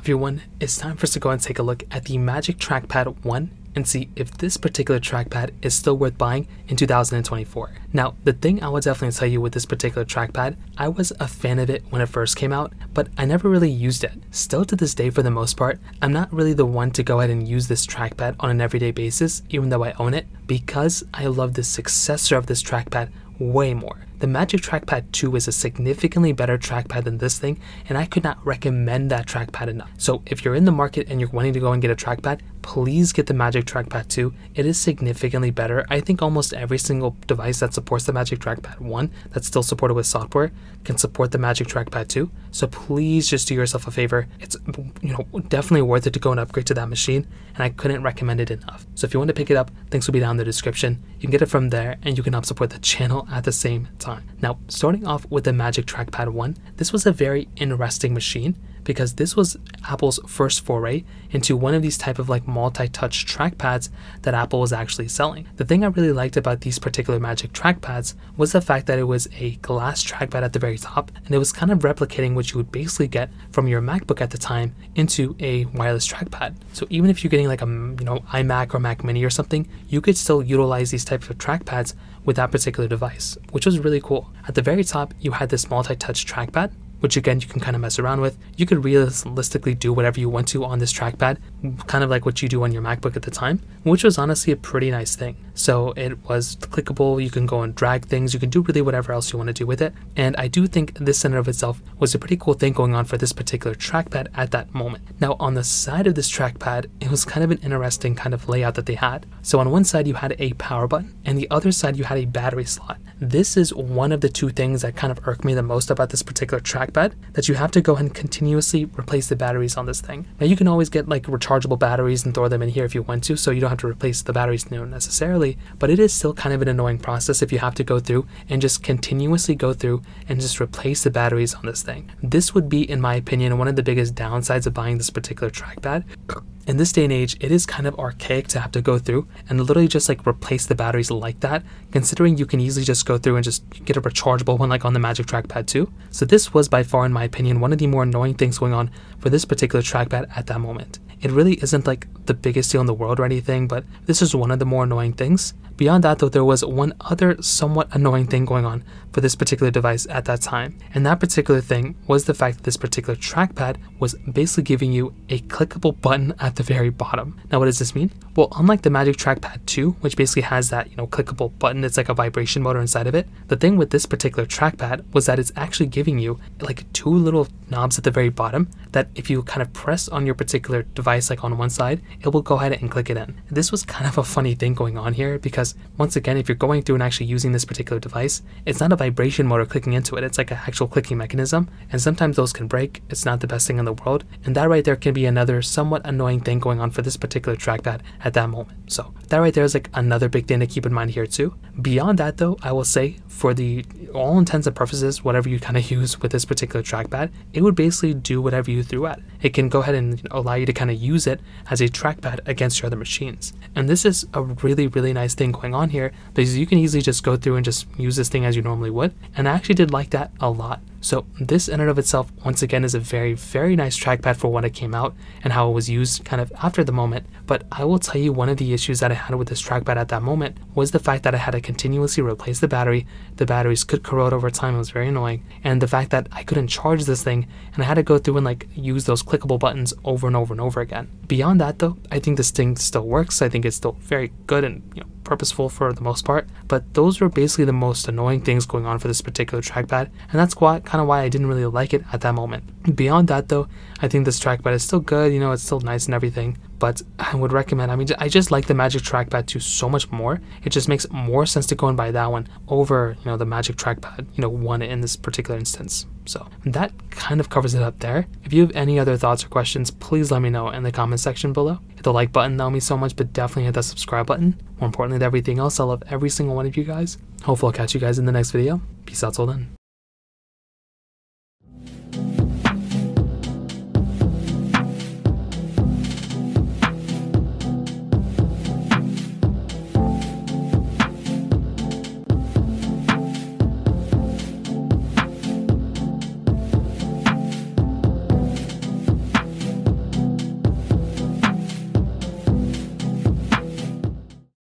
everyone, it's time for us to go and take a look at the Magic Trackpad 1 and see if this particular trackpad is still worth buying in 2024. Now, the thing I would definitely tell you with this particular trackpad, I was a fan of it when it first came out, but I never really used it. Still to this day, for the most part, I'm not really the one to go ahead and use this trackpad on an everyday basis, even though I own it, because I love the successor of this trackpad way more. The Magic Trackpad 2 is a significantly better trackpad than this thing, and I could not recommend that trackpad enough. So if you're in the market and you're wanting to go and get a trackpad, please get the Magic Trackpad 2. It is significantly better. I think almost every single device that supports the Magic Trackpad 1 that's still supported with software can support the Magic Trackpad 2. So please just do yourself a favor. It's definitely worth it to go and upgrade to that machine, and I couldn't recommend it enough. So if you want to pick it up, links will be down in the description. You can get it from there, and you can help support the channel at the same time. Now, starting off with the Magic Trackpad 1, this was a very interesting machine because this was Apple's first foray into one of these type of like multi-touch trackpads that Apple was actually selling. The thing I really liked about these particular Magic Trackpads was the fact that it was a glass trackpad at the very top, and it was kind of replicating what you would basically get from your MacBook at the time into a wireless trackpad. So even if you're getting like a iMac or Mac Mini or something, you could still utilize these types of trackpads with that particular device, which was really cool. At the very top, you had this multi-touch trackpad, which again, you can kind of mess around with. You could realistically do whatever you want to on this trackpad, kind of like what you do on your MacBook at the time, which was honestly a pretty nice thing. So it was clickable, you can go and drag things, you can do really whatever else you want to do with it. And I do think this in and of itself was a pretty cool thing going on for this particular trackpad at that moment. Now on the side of this trackpad, it was kind of an interesting kind of layout that they had. So on one side you had a power button, and the other side you had a battery slot. This is one of the two things that kind of irked me the most about this particular trackpad, that you have to go and continuously replace the batteries on this thing. Now you can always get like rechargeable batteries and throw them in here if you want to, so you don't have to replace the batteries necessarily, but it is still kind of an annoying process if you have to go through and just continuously go through and just replace the batteries on this thing. This would be, in my opinion, one of the biggest downsides of buying this particular trackpad. In this day and age, it is kind of archaic to have to go through and literally just like replace the batteries like that, considering you can easily just go through and just get a rechargeable one like on the Magic Trackpad 2. So this was by far, in my opinion, one of the more annoying things going on for this particular trackpad at that moment. It really isn't like the biggest deal in the world or anything, but this is one of the more annoying things. Beyond that though, there was one other somewhat annoying thing going on for this particular device at that time. And that particular thing was the fact that this particular trackpad was basically giving you a clickable button at the very bottom. Now what does this mean? Well, unlike the Magic Trackpad 2, which basically has that, clickable button, it's like a vibration motor inside of it. The thing with this particular trackpad was that it's actually giving you like two little knobs at the very bottom that if you kind of press on your particular device, like on one side, it will go ahead and click it in. This was kind of a funny thing going on here because once again, if you're going through and actually using this particular device, it's not a vibration motor clicking into it, it's like an actual clicking mechanism, and sometimes those can break. It's not the best thing in the world, and that right there can be another somewhat annoying thing going on for this particular trackpad at that moment. So that right there is like another big thing to keep in mind here too. Beyond that though, I will say for the all intents and purposes, whatever you kind of use with this particular trackpad, it would basically do whatever you threw at it. It can go ahead and allow you to kind of use it as a trackpad against your other machines. And this is a really, really nice thing going on here because you can easily just go through and just use this thing as you normally would. And I actually did like that a lot. So this in and of itself, once again, is a very, very nice trackpad for when it came out and how it was used kind of after the moment. But I will tell you, one of the issues that I had with this trackpad at that moment was the fact that I had to continuously replace the battery. The batteries could corrode over time. It was very annoying. And the fact that I couldn't charge this thing and I had to go through and like use those clickable buttons over and over and over again. Beyond that though, I think this thing still works. I think it's still very good and purposeful for the most part, but those were basically the most annoying things going on for this particular trackpad, and that's kind of why I didn't really like it at that moment. Beyond that though, I think this trackpad is still good, it's still nice and everything, but I would recommend, I just like the Magic Trackpad 2 so much more. It just makes more sense to go and buy that one over, the Magic Trackpad, 1 in this particular instance. So that kind of covers it up there. If you have any other thoughts or questions, please let me know in the comment section below. Hit the like button, that would mean so much, but definitely hit that subscribe button. More importantly than everything else, I love every single one of you guys. Hopefully I'll catch you guys in the next video. Peace out till then.